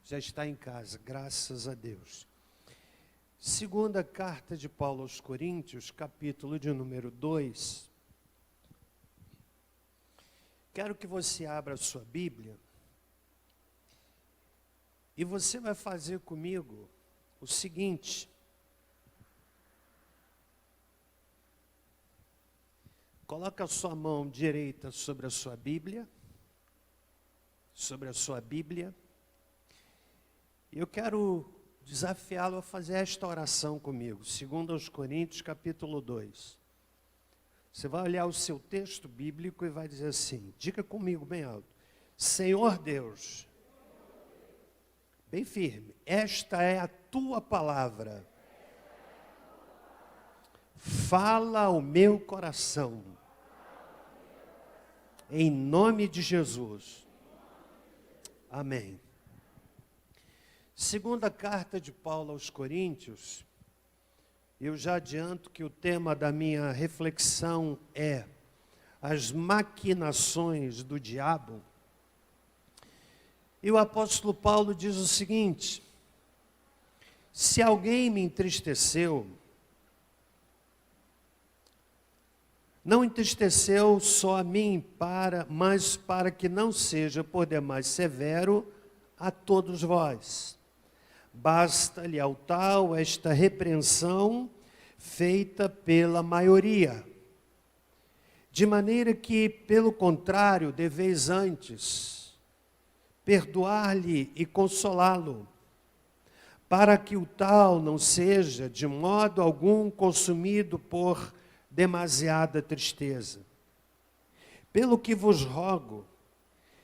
Já está em casa, graças a Deus. Segunda carta de Paulo aos Coríntios, capítulo de número 2. Quero que você abra a sua Bíblia e você vai fazer comigo o seguinte. Coloca a sua mão direita sobre a sua Bíblia. Eu quero desafiá-lo a fazer esta oração comigo. 2 Coríntios, capítulo 2. Você vai olhar o seu texto bíblico e vai dizer assim, diga comigo bem alto. Senhor Deus, bem firme, esta é a tua palavra. Fala ao meu coração. Em nome de Jesus. Amém. Segunda carta de Paulo aos Coríntios, eu já adianto que o tema da minha reflexão é as maquinações do diabo. E o apóstolo Paulo diz o seguinte, se alguém me entristeceu, não entristeceu só a mim, mas para que não seja por demais severo a todos vós. Basta-lhe ao tal esta repreensão feita pela maioria. De maneira que, pelo contrário, deveis antes perdoar-lhe e consolá-lo, para que o tal não seja de modo algum consumido por demasiada tristeza. Pelo que vos rogo,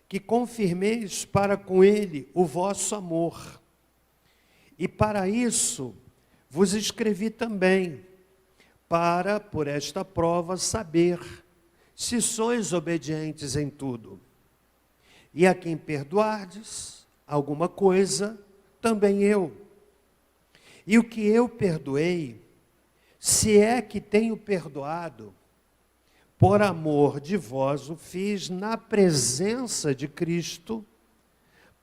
que confirmeis para com ele o vosso amor. E para isso vos escrevi também, para, por esta prova, saber se sois obedientes em tudo. E a quem perdoardes alguma coisa, também eu. E o que eu perdoei, se é que tenho perdoado, por amor de vós o fiz na presença de Cristo,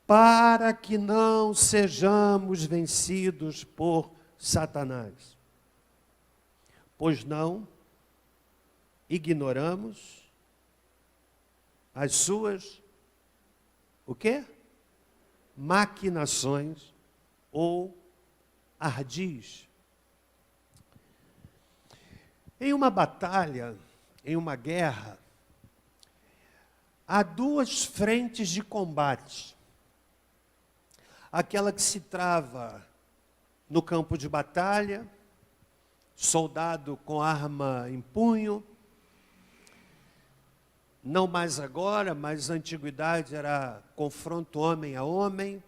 para que não sejamos vencidos por Satanás. Pois não ignoramos as suas, o quê? Maquinações ou ardis. Em uma batalha, em uma guerra, há duas frentes de combate. Aquela que se trava no campo de batalha, soldado com arma em punho, não mais agora, mas na antiguidade era confronto homem a homem.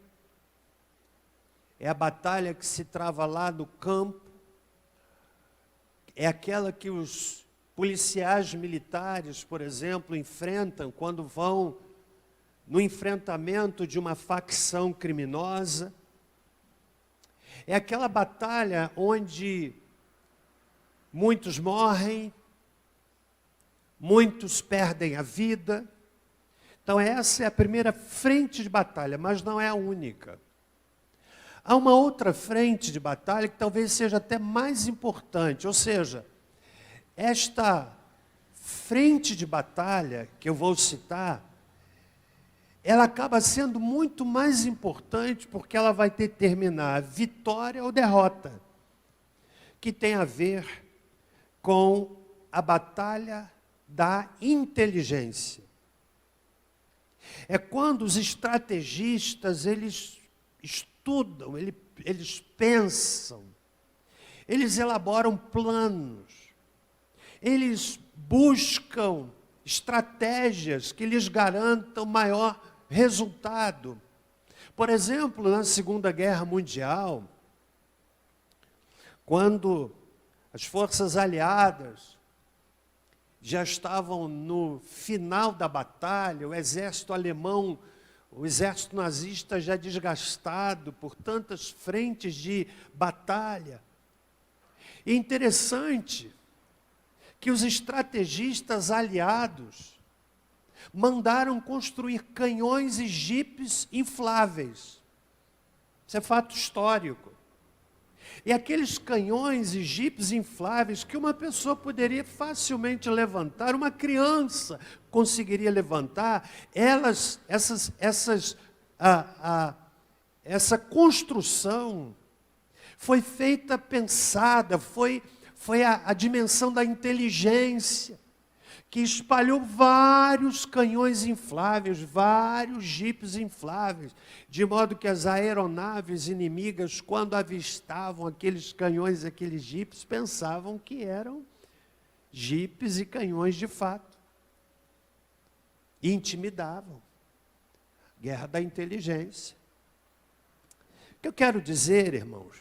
É a batalha que se trava lá no campo, é aquela que os policiais militares, por exemplo, enfrentam quando vão no enfrentamento de uma facção criminosa. É aquela batalha onde muitos morrem, muitos perdem a vida. Então essa é a primeira frente de batalha, mas não é a única. Há uma outra frente de batalha que talvez seja até mais importante, ou seja, esta frente de batalha que eu vou citar, ela acaba sendo muito mais importante porque ela vai determinar vitória ou derrota, que tem a ver com a batalha da inteligência. É quando os estrategistas, eles estudam, eles pensam, eles elaboram planos, eles buscam estratégias que lhes garantam maior resultado. Por exemplo, na Segunda Guerra Mundial, quando as forças aliadas já estavam no final da batalha, o exército alemão, o exército nazista já desgastado por tantas frentes de batalha. E interessante que os estrategistas aliados mandaram construir canhões e jipes infláveis. Isso é fato histórico. E aqueles canhões e jipes infláveis que uma pessoa poderia facilmente levantar, uma criança conseguiria levantar, essa construção foi feita, pensada, foi a dimensão da inteligência, que espalhou vários canhões infláveis, vários jipes infláveis, de modo que as aeronaves inimigas, quando avistavam aqueles canhões, aqueles jipes, pensavam que eram jipes e canhões de fato. E intimidavam. Guerra da inteligência. O que eu quero dizer, irmãos,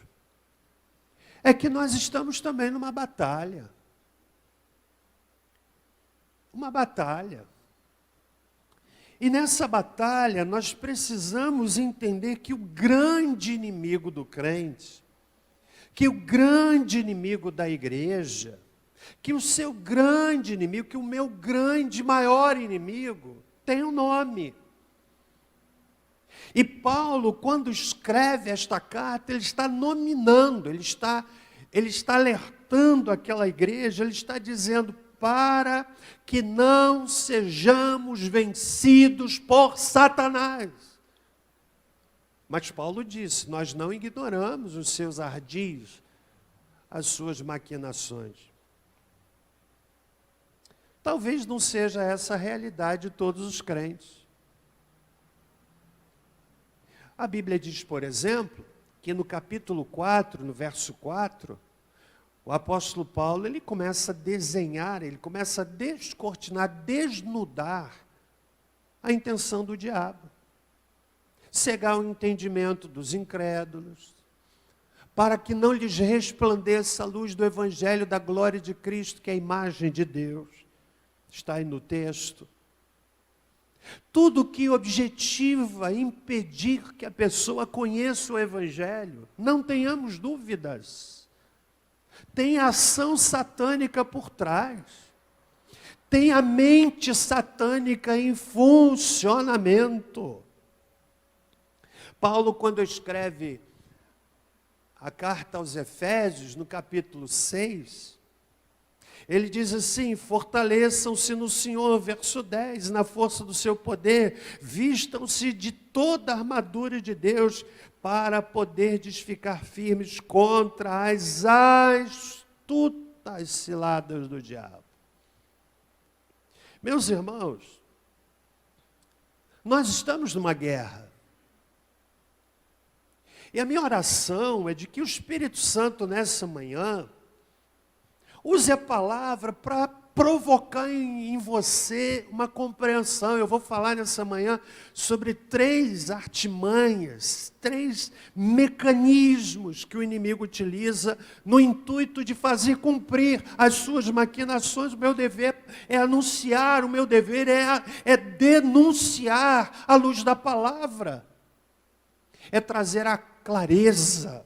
é que nós estamos também numa batalha. Uma batalha. E nessa batalha nós precisamos entender que o grande inimigo do crente, que o grande inimigo da igreja, que o seu grande inimigo, que o meu grande, maior inimigo, tem um nome. E Paulo, quando escreve esta carta, ele está nominando, ele está alertando aquela igreja, ele está dizendo: para que não sejamos vencidos por Satanás. Mas Paulo disse: nós não ignoramos os seus ardis, as suas maquinações. Talvez não seja essa a realidade de todos os crentes. A Bíblia diz, por exemplo, que no capítulo 4, no verso 4, o apóstolo Paulo, ele começa a desenhar, ele começa a descortinar, desnudar a intenção do diabo. Cegar o entendimento dos incrédulos, para que não lhes resplandeça a luz do evangelho da glória de Cristo, que é a imagem de Deus. Está aí no texto. Tudo que objetiva impedir que a pessoa conheça o evangelho, não tenhamos dúvidas. Tem ação satânica por trás. Tem a mente satânica em funcionamento. Paulo, quando escreve a carta aos Efésios, no capítulo 6, ele diz assim: fortaleçam-se no Senhor, verso 10, na força do seu poder, vistam-se de toda a armadura de Deus, para poderdes ficar firmes contra as astutas ciladas do diabo. Meus irmãos, nós estamos numa guerra. E a minha oração é de que o Espírito Santo, nessa manhã, use a palavra para provocar em você uma compreensão. Eu vou falar nessa manhã sobre 3 artimanhas, 3 mecanismos que o inimigo utiliza no intuito de fazer cumprir as suas maquinações. O meu dever é anunciar, o meu dever é denunciar à luz da palavra, é trazer a clareza.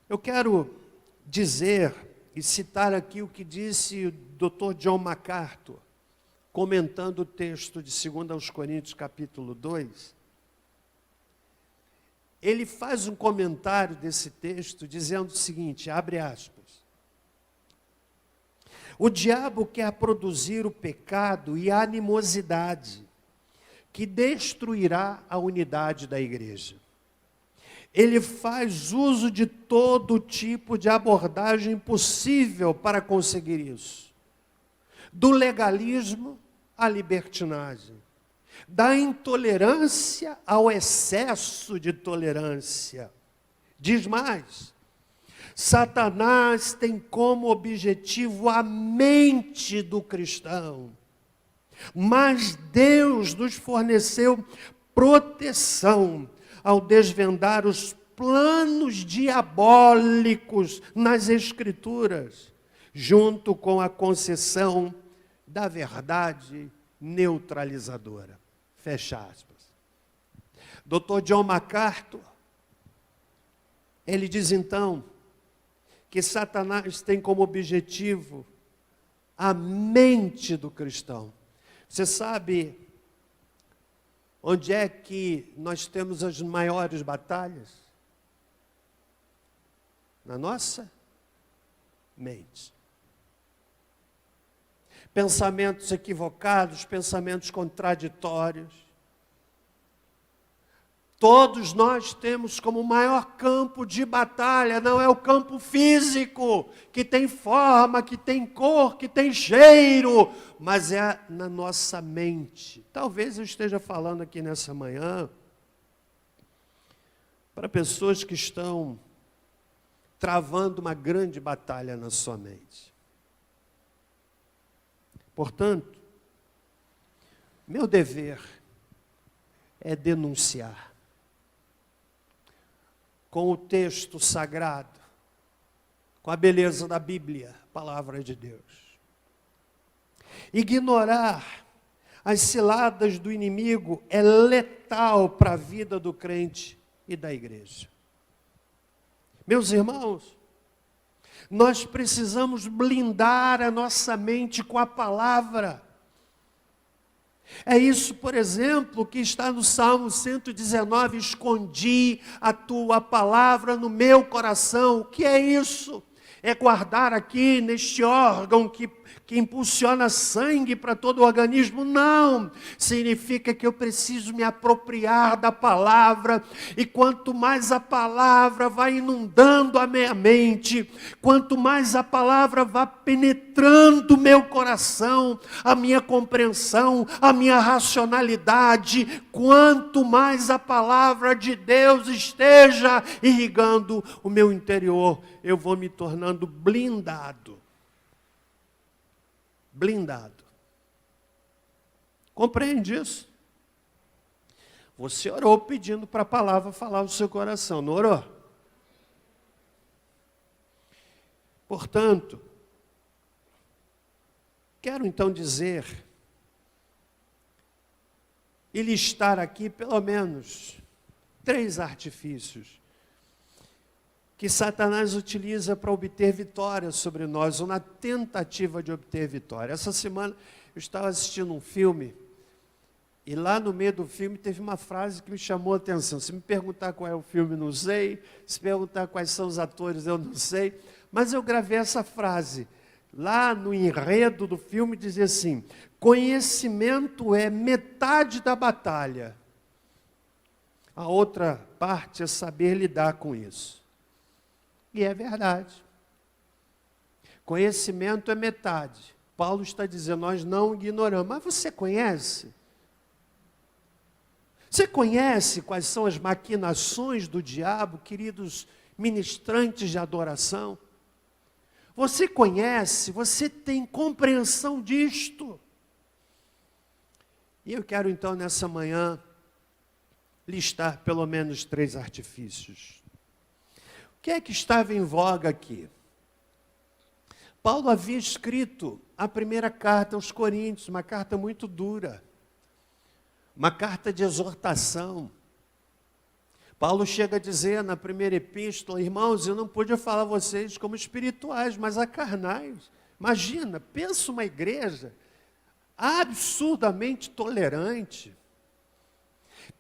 Eu quero dizer e citar aqui o que disse o Dr. John MacArthur, comentando o texto de 2 Coríntios capítulo 2. Ele faz um comentário desse texto dizendo o seguinte, abre aspas: o diabo quer produzir o pecado e a animosidade, que destruirá a unidade da igreja. Ele faz uso de todo tipo de abordagem possível para conseguir isso. Do legalismo à libertinagem. Da intolerância ao excesso de tolerância. Diz mais: Satanás tem como objetivo a mente do cristão. Mas Deus nos forneceu proteção ao desvendar os planos diabólicos nas Escrituras, junto com a concessão da verdade neutralizadora. Fecha aspas. Dr. John MacArthur, ele diz então que Satanás tem como objetivo a mente do cristão. Você sabe, Onde é que nós temos as maiores batalhas? Na nossa mente. Pensamentos equivocados, pensamentos contraditórios. Todos nós temos como maior campo de batalha, não é o campo físico, que tem forma, que tem cor, que tem cheiro, mas é na nossa mente. Talvez eu esteja falando aqui nessa manhã para pessoas que estão travando uma grande batalha na sua mente. Portanto, meu dever é denunciar com o texto sagrado, com a beleza da Bíblia, palavra de Deus. Ignorar as ciladas do inimigo é letal para a vida do crente e da igreja. Meus irmãos, nós precisamos blindar a nossa mente com a palavra. É isso, por exemplo, que está no Salmo 119, escondi a tua palavra no meu coração. O que é isso? É guardar aqui neste órgão que impulsiona sangue para todo o organismo? Não, significa que eu preciso me apropriar da palavra, e quanto mais a palavra vai inundando a minha mente, quanto mais a palavra vai penetrando o meu coração, a minha compreensão, a minha racionalidade, quanto mais a palavra de Deus esteja irrigando o meu interior, eu vou me tornando blindado. Blindado. Compreende isso? Você orou pedindo para a palavra falar o seu coração, não orou? Portanto, quero então dizer e listar aqui pelo menos 3 artifícios que Satanás utiliza para obter vitória sobre nós, ou na tentativa de obter vitória. Essa semana eu estava assistindo um filme, e lá no meio do filme teve uma frase que me chamou a atenção. Se me perguntar qual é o filme, não sei. Se perguntar quais são os atores, eu não sei. Mas eu gravei essa frase. Lá no enredo do filme dizia assim: conhecimento é metade da batalha. A outra parte é saber lidar com isso. E é verdade. Conhecimento é metade. Paulo está dizendo, nós não ignoramos. Mas você conhece? Você conhece quais são as maquinações do diabo, queridos ministrantes de adoração? Você conhece, você tem compreensão disto? E eu quero então nessa manhã listar pelo menos 3 artifícios. O que é que estava em voga aqui? Paulo havia escrito a primeira carta aos Coríntios, uma carta muito dura, uma carta de exortação. Paulo chega a dizer na primeira epístola, irmãos, eu não pude falar a vocês como espirituais, mas a carnais. Imagina, pensa uma igreja absurdamente tolerante.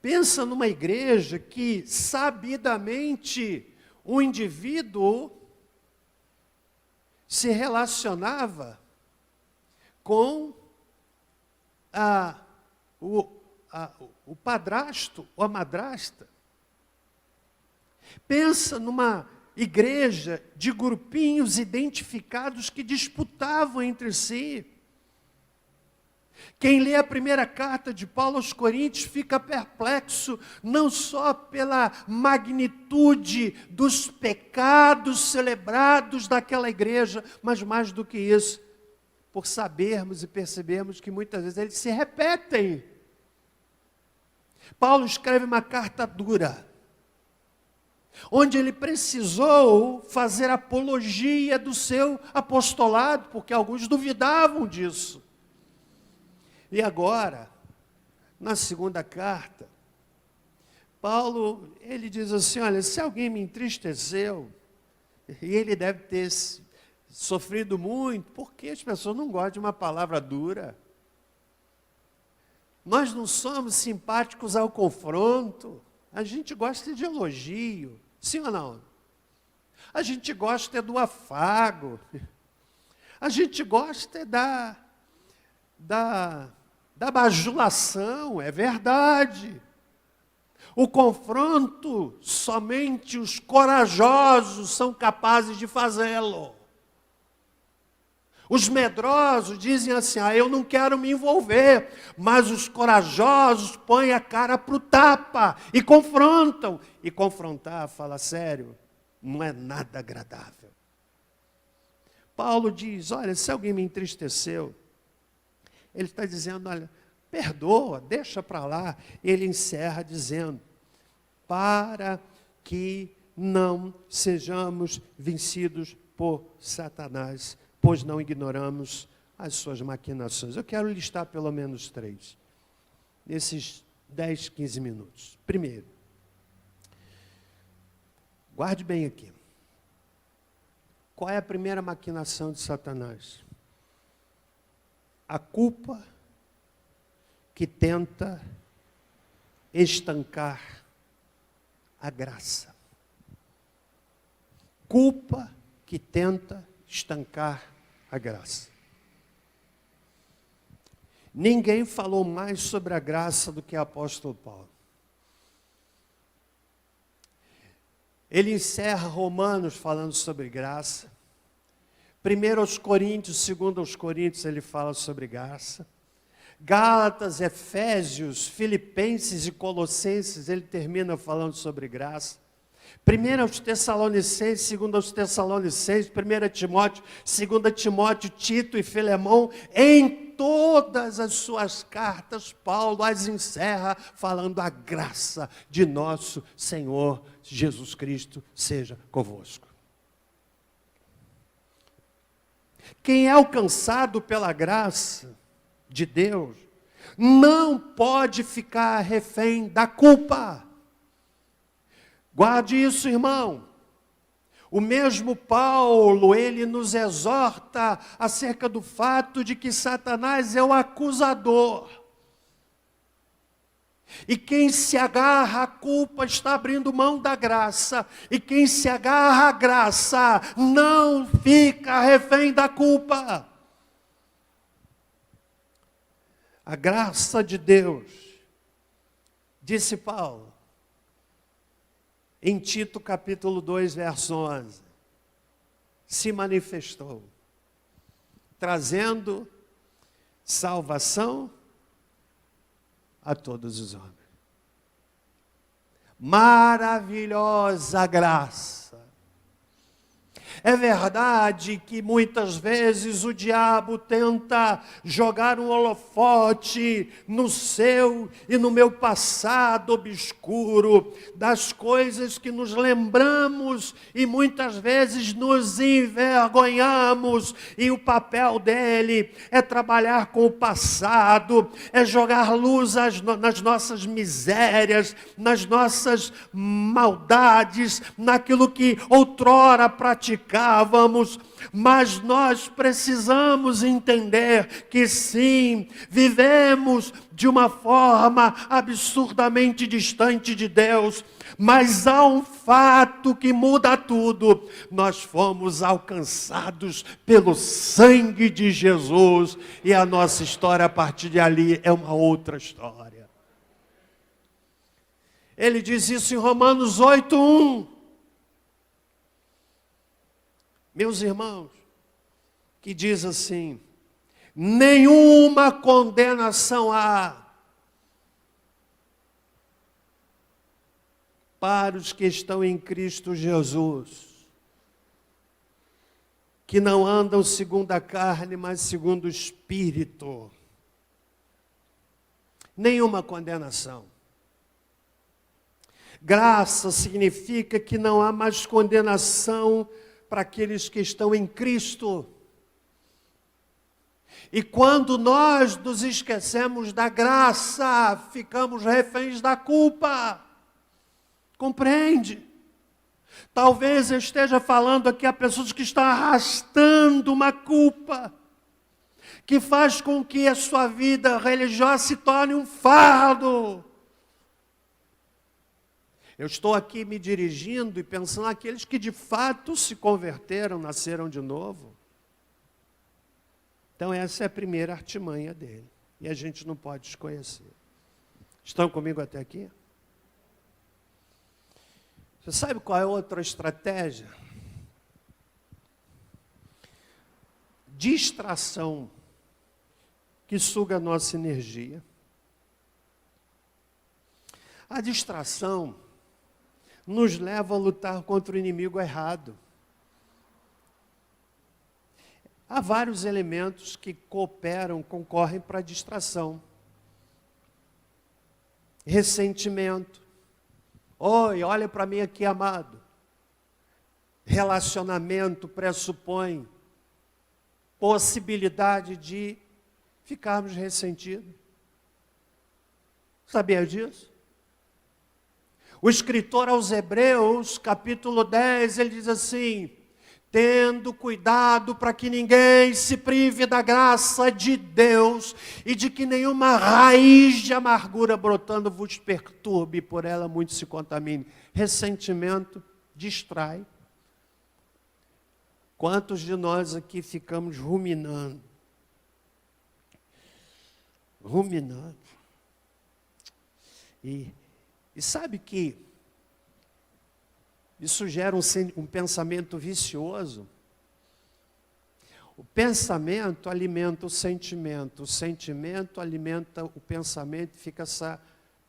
Pensa numa igreja que sabidamente o indivíduo se relacionava com o padrasto ou a madrasta. Pensa numa igreja de grupinhos identificados que disputavam entre si. Quem lê a primeira carta de Paulo aos Coríntios fica perplexo, não só pela magnitude dos pecados celebrados daquela igreja, mas mais do que isso, por sabermos e percebermos que muitas vezes eles se repetem. Paulo escreve uma carta dura, onde ele precisou fazer apologia do seu apostolado, porque alguns duvidavam disso. E agora, na segunda carta, Paulo, ele diz assim, olha, se alguém me entristeceu, e ele deve ter sofrido muito, porque as pessoas não gostam de uma palavra dura. Nós não somos simpáticos ao confronto. A gente gosta de elogio. Sim ou não? A gente gosta do afago. A gente gosta da bajulação, é verdade. O confronto, somente os corajosos são capazes de fazê-lo. Os medrosos dizem assim, eu não quero me envolver, mas os corajosos põem a cara para o tapa e confrontam. E confrontar, fala sério, não é nada agradável. Paulo diz, olha, se alguém me entristeceu, ele está dizendo, olha, perdoa, deixa para lá. Ele encerra dizendo, para que não sejamos vencidos por Satanás, pois não ignoramos as suas maquinações. Eu quero listar pelo menos 3, nesses 10, 15 minutos. Primeiro, guarde bem aqui. Qual é a primeira maquinação de Satanás? A culpa que tenta estancar a graça. Culpa que tenta estancar a graça. Ninguém falou mais sobre a graça do que o apóstolo Paulo. Ele encerra Romanos falando sobre graça. 1 aos Coríntios, 2 aos Coríntios, ele fala sobre graça. Gálatas, Efésios, Filipenses e Colossenses, ele termina falando sobre graça. 1 aos Tessalonicenses, 2 aos Tessalonicenses, 1 Timóteo, 2 Timóteo, Tito e Filemão, em todas as suas cartas, Paulo as encerra falando a graça de nosso Senhor Jesus Cristo seja convosco. Quem é alcançado pela graça de Deus não pode ficar refém da culpa. Guarde isso, irmão. O mesmo Paulo, ele nos exorta acerca do fato de que Satanás é o acusador. E quem se agarra à culpa está abrindo mão da graça. E quem se agarra à graça não fica refém da culpa. A graça de Deus, disse Paulo, em Tito capítulo 2, verso 11, se manifestou, trazendo salvação a todos os homens. Maravilhosa graça. É verdade que muitas vezes o diabo tenta jogar um holofote no seu e no meu passado obscuro, das coisas que nos lembramos e muitas vezes nos envergonhamos, e o papel dele é trabalhar com o passado, é jogar luz nas nossas misérias, nas nossas maldades, naquilo que outrora praticamos. Mas nós precisamos entender que sim, vivemos de uma forma absurdamente distante de Deus, mas há um fato que muda tudo: nós fomos alcançados pelo sangue de Jesus, e a nossa história a partir de ali é uma outra história. Ele diz isso em Romanos 8:1. Meus irmãos, que diz assim: nenhuma condenação há para os que estão em Cristo Jesus, que não andam segundo a carne, mas segundo o Espírito. Nenhuma condenação. Graça significa que não há mais condenação para aqueles que estão em Cristo. E quando nós nos esquecemos da graça, ficamos reféns da culpa. Compreende? Talvez eu esteja falando aqui a pessoas que estão arrastando uma culpa, que faz com que a sua vida religiosa se torne um fardo. Eu estou aqui me dirigindo e pensando naqueles que de fato se converteram, nasceram de novo. Então essa é a primeira artimanha dele. E a gente não pode desconhecer. Estão comigo até aqui? Você sabe qual é outra estratégia? Distração, que suga a nossa energia. A distração nos leva a lutar contra o inimigo errado. Há vários elementos que cooperam, concorrem para a distração. Ressentimento. Oi, olha para mim aqui, amado. Relacionamento pressupõe possibilidade de ficarmos ressentidos. Sabia disso? O escritor aos Hebreus, capítulo 10, ele diz assim: tendo cuidado para que ninguém se prive da graça de Deus e de que nenhuma raiz de amargura brotando vos perturbe, por ela muito se contamine. Ressentimento distrai. Quantos de nós aqui ficamos ruminando? Ruminando. E sabe que isso gera um pensamento vicioso. O pensamento alimenta o sentimento alimenta o pensamento e fica essa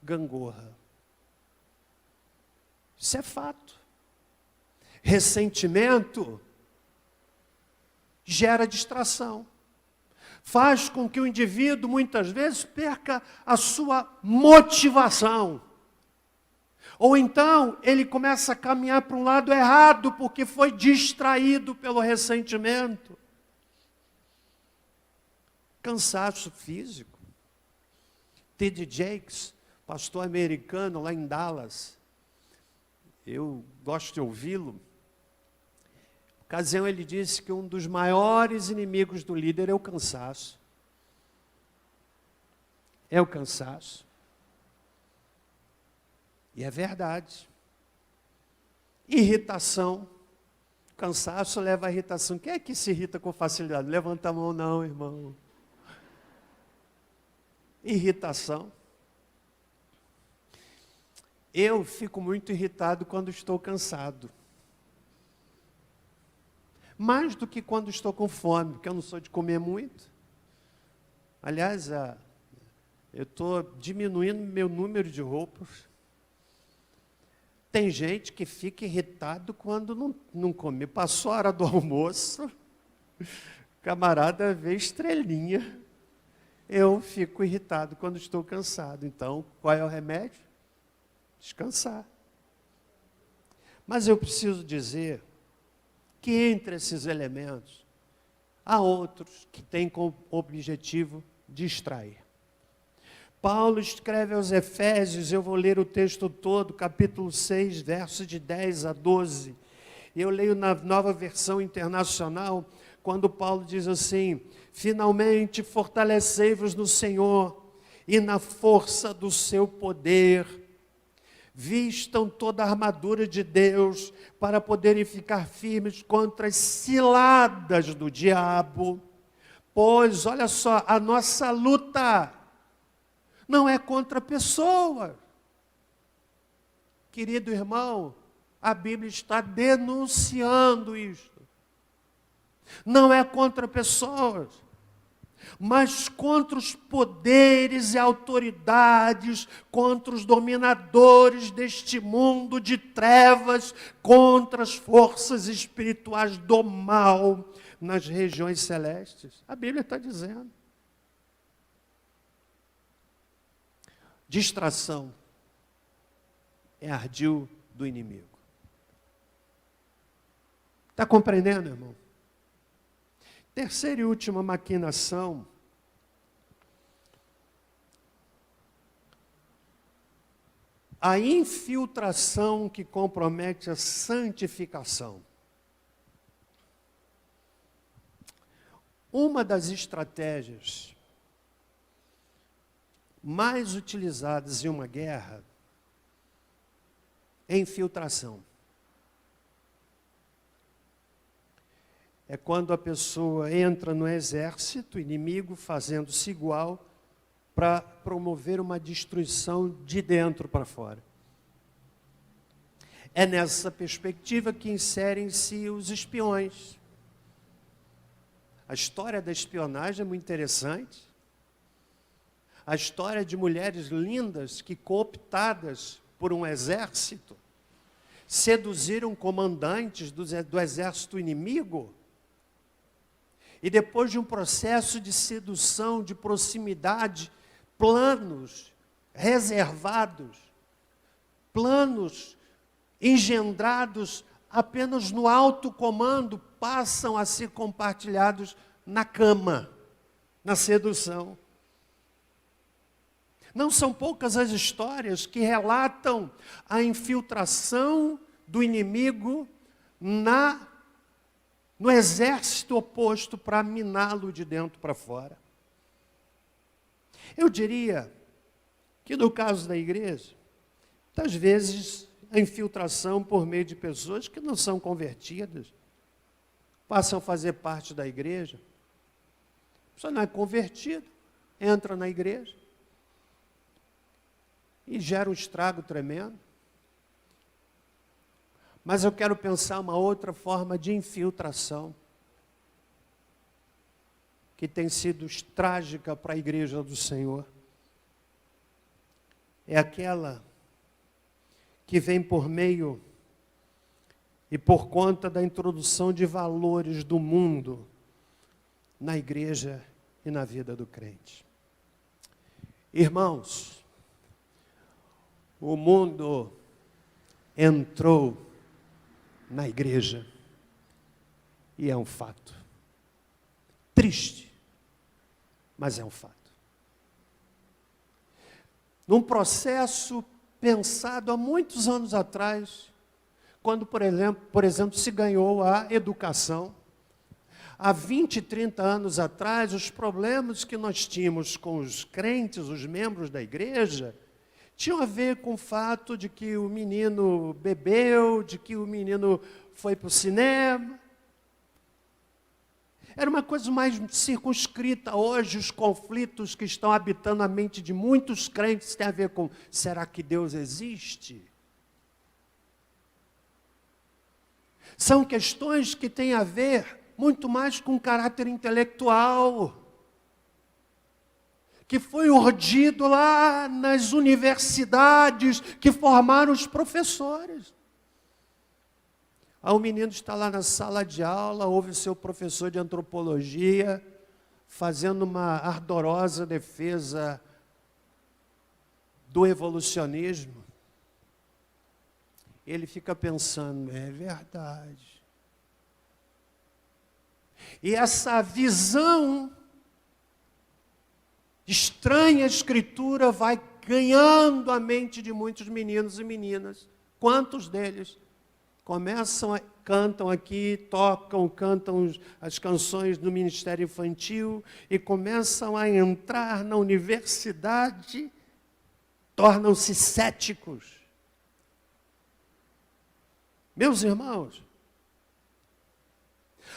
gangorra. Isso é fato. Ressentimento gera distração. Faz com que o indivíduo, muitas vezes, perca a sua motivação. Ou então, ele começa a caminhar para um lado errado, porque foi distraído pelo ressentimento. Cansaço físico. T.D. Jakes, pastor americano lá em Dallas, eu gosto de ouvi-lo. Ocasião, ele disse que um dos maiores inimigos do líder é o cansaço. É o cansaço. E é verdade. Irritação. Cansaço leva à irritação. Quem é que se irrita com facilidade? Levanta a mão, não, irmão. Irritação. Eu fico muito irritado quando estou cansado. Mais do que quando estou com fome, porque eu não sou de comer muito. Aliás, eu estou diminuindo meu número de roupas. Tem gente que fica irritado quando não come. Passou a hora do almoço, o camarada vê estrelinha. Eu fico irritado quando estou cansado. Então, qual é o remédio? Descansar. Mas eu preciso dizer que entre esses elementos, há outros que têm como objetivo distrair. Paulo escreve aos Efésios, eu vou ler o texto todo, capítulo 6, versos de 10 a 12. Eu leio na Nova Versão Internacional, quando Paulo diz assim: finalmente fortalecei-vos no Senhor e na força do seu poder. Vistam toda a armadura de Deus para poderem ficar firmes contra as ciladas do diabo. Pois, olha só, a nossa luta não é contra pessoas. Querido irmão, a Bíblia está denunciando isto. Não é contra pessoas, mas contra os poderes e autoridades, contra os dominadores deste mundo de trevas, contra as forças espirituais do mal nas regiões celestes. A Bíblia está dizendo. Distração é ardil do inimigo. Está compreendendo, irmão? Terceira e última maquinação. A infiltração que compromete a santificação. Uma das estratégias mais utilizadas em uma guerra é infiltração. É quando a pessoa entra no exército inimigo, fazendo-se igual, para promover uma destruição de dentro para fora. É nessa perspectiva que inserem-se os espiões. A história da espionagem é muito interessante. A história de mulheres lindas que, cooptadas por um exército, seduziram comandantes do exército inimigo, e depois de um processo de sedução, de proximidade, planos reservados, planos engendrados apenas no alto comando, passam a ser compartilhados na cama, na sedução. Não são poucas as histórias que relatam a infiltração do inimigo no exército oposto para miná-lo de dentro para fora. Eu diria que no caso da igreja, às vezes a infiltração por meio de pessoas que não são convertidas, passam a fazer parte da igreja. A pessoa não é convertida, entra na igreja e gera um estrago tremendo. Mas eu quero pensar uma outra forma de infiltração que tem sido trágica para a igreja do Senhor. É aquela que vem por meio e por conta da introdução de valores do mundo na igreja e na vida do crente. Irmãos, o mundo entrou na igreja e é um fato. Triste, mas é um fato. Num processo pensado há muitos anos atrás, quando, por exemplo, se ganhou a educação. Há 20, 30 anos atrás, os problemas que nós tínhamos com os crentes, os membros da igreja, tinham a ver com o fato de que o menino bebeu, de que o menino foi para o cinema. Era uma coisa mais circunscrita. Hoje, os conflitos que estão habitando a mente de muitos crentes têm a ver com: será que Deus existe? São questões que têm a ver muito mais com caráter intelectual, que foi urdido lá nas universidades que formaram os professores. Aí o menino está lá na sala de aula, ouve o seu professor de antropologia fazendo uma ardorosa defesa do evolucionismo. Ele fica pensando: é verdade. E essa visão estranha, a escritura vai ganhando a mente de muitos meninos e meninas. Quantos deles cantam aqui, cantam as canções do ministério infantil e começam a entrar na universidade, tornam-se céticos. Meus irmãos,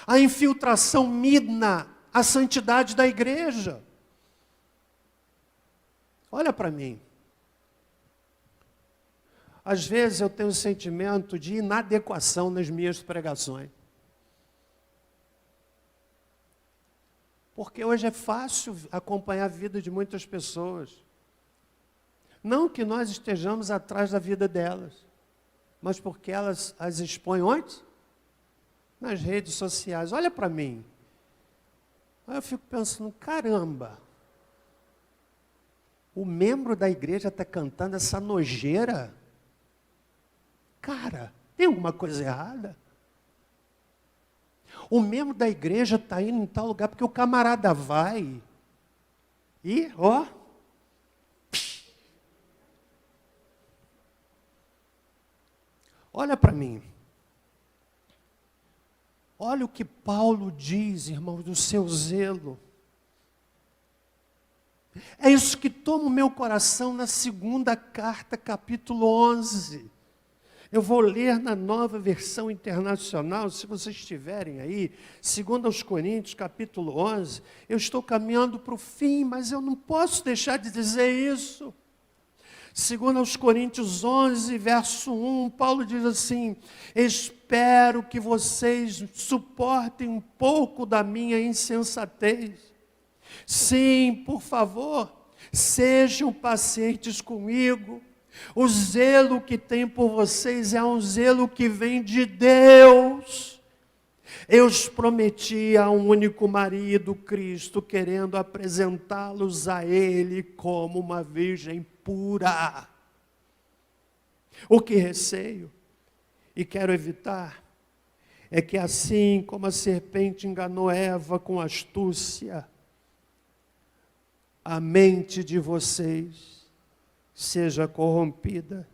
a infiltração mina a santidade da igreja. Olha para mim. Às vezes eu tenho um sentimento de inadequação nas minhas pregações. Porque hoje é fácil acompanhar a vida de muitas pessoas. Não que nós estejamos atrás da vida delas, mas porque elas as expõem onde? Nas redes sociais. Olha para mim. Aí eu fico pensando: caramba, o membro da igreja está cantando essa nojeira? Cara, tem alguma coisa errada? O membro da igreja está indo em tal lugar porque o camarada vai. E, ó. Olha para mim. Olha o que Paulo diz, irmãos, do seu zelo. É isso que toma o meu coração na 2ª carta, capítulo 11. Eu vou ler na Nova Versão Internacional, se vocês estiverem aí, 2 Coríntios, capítulo 11. Eu estou caminhando para o fim, mas eu não posso deixar de dizer isso. 2 Coríntios 11, verso 1, Paulo diz assim: espero que vocês suportem um pouco da minha insensatez. Sim, por favor, sejam pacientes comigo. O zelo que tem por vocês é um zelo que vem de Deus. Eu os prometi a um único marido, Cristo, querendo apresentá-los a Ele como uma virgem pura. O que receio e quero evitar é que, assim como a serpente enganou Eva com astúcia, a mente de vocês seja corrompida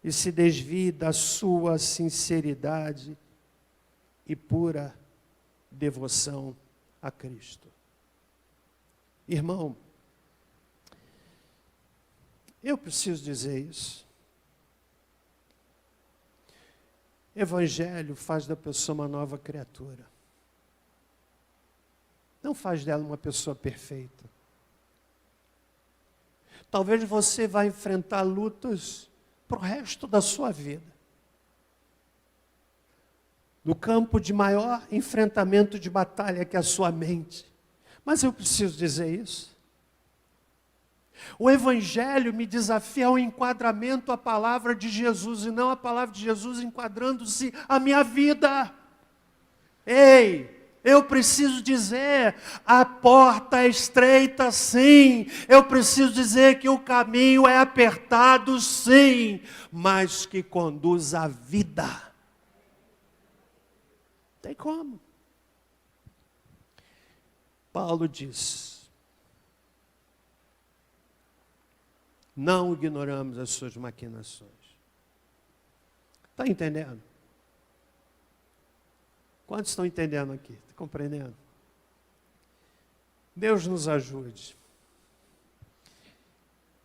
e se desvie da sua sinceridade e pura devoção a Cristo. Irmão, eu preciso dizer isso. Evangelho faz da pessoa uma nova criatura. Não faz dela uma pessoa perfeita. Talvez você vá enfrentar lutas para o resto da sua vida. No campo de maior enfrentamento de batalha que é a sua mente. Mas eu preciso dizer isso. O Evangelho me desafia ao enquadramento à palavra de Jesus, e não a palavra de Jesus enquadrando-se à minha vida. Ei! Eu preciso dizer, a porta é estreita, sim. Eu preciso dizer que o caminho é apertado, sim. Mas que conduz à vida. Tem como. Paulo diz: não ignoramos as suas maquinações. Está entendendo? Quantos estão entendendo aqui? Está compreendendo? Deus nos ajude.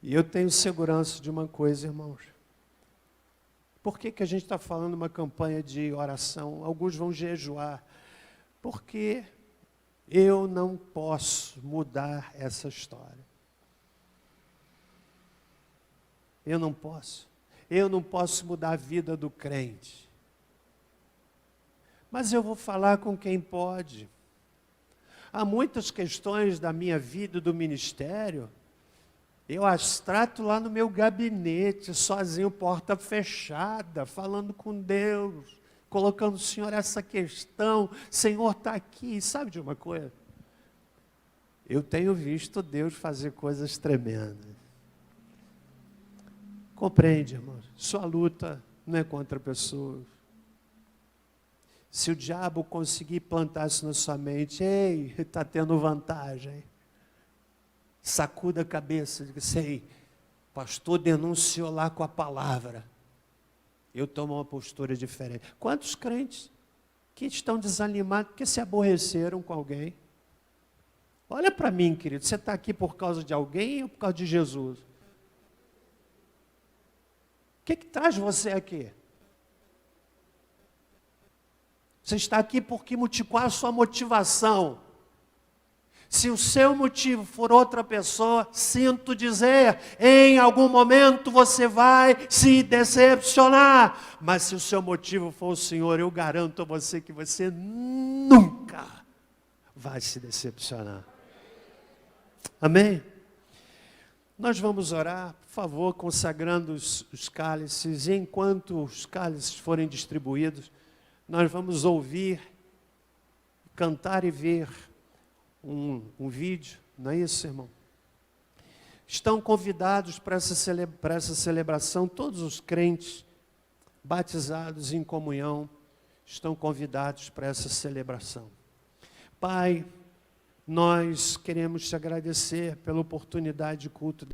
E eu tenho segurança de uma coisa, irmãos. Por que a gente está falando uma campanha de oração? Alguns vão jejuar. Porque eu não posso mudar essa história. Eu não posso. Eu não posso mudar a vida do crente. Mas eu vou falar com quem pode. Há muitas questões da minha vida e do ministério, eu as trato lá no meu gabinete, sozinho, porta fechada, falando com Deus, colocando, Senhor, essa questão, Senhor está aqui. Sabe de uma coisa? Eu tenho visto Deus fazer coisas tremendas. Compreende, irmão? Sua luta não é contra pessoas. Se o diabo conseguir plantar isso na sua mente, ei, está tendo vantagem. Sacuda a cabeça, diga assim, pastor denunciou lá com a palavra. Eu tomo uma postura diferente. Quantos crentes que estão desanimados porque se aborreceram com alguém? Olha para mim, querido, você está aqui por causa de alguém ou por causa de Jesus? O que traz você aqui? Você está aqui porque qual a sua motivação? Se o seu motivo for outra pessoa, sinto dizer, em algum momento você vai se decepcionar. Mas se o seu motivo for o Senhor, eu garanto a você que você nunca vai se decepcionar. Amém? Nós vamos orar, por favor, consagrando os cálices. E enquanto os cálices forem distribuídos, nós vamos ouvir, cantar e ver um vídeo, não é isso, irmão? Estão convidados para essa celebração, todos os crentes batizados em comunhão, estão convidados para essa celebração. Pai, nós queremos te agradecer pela oportunidade de culto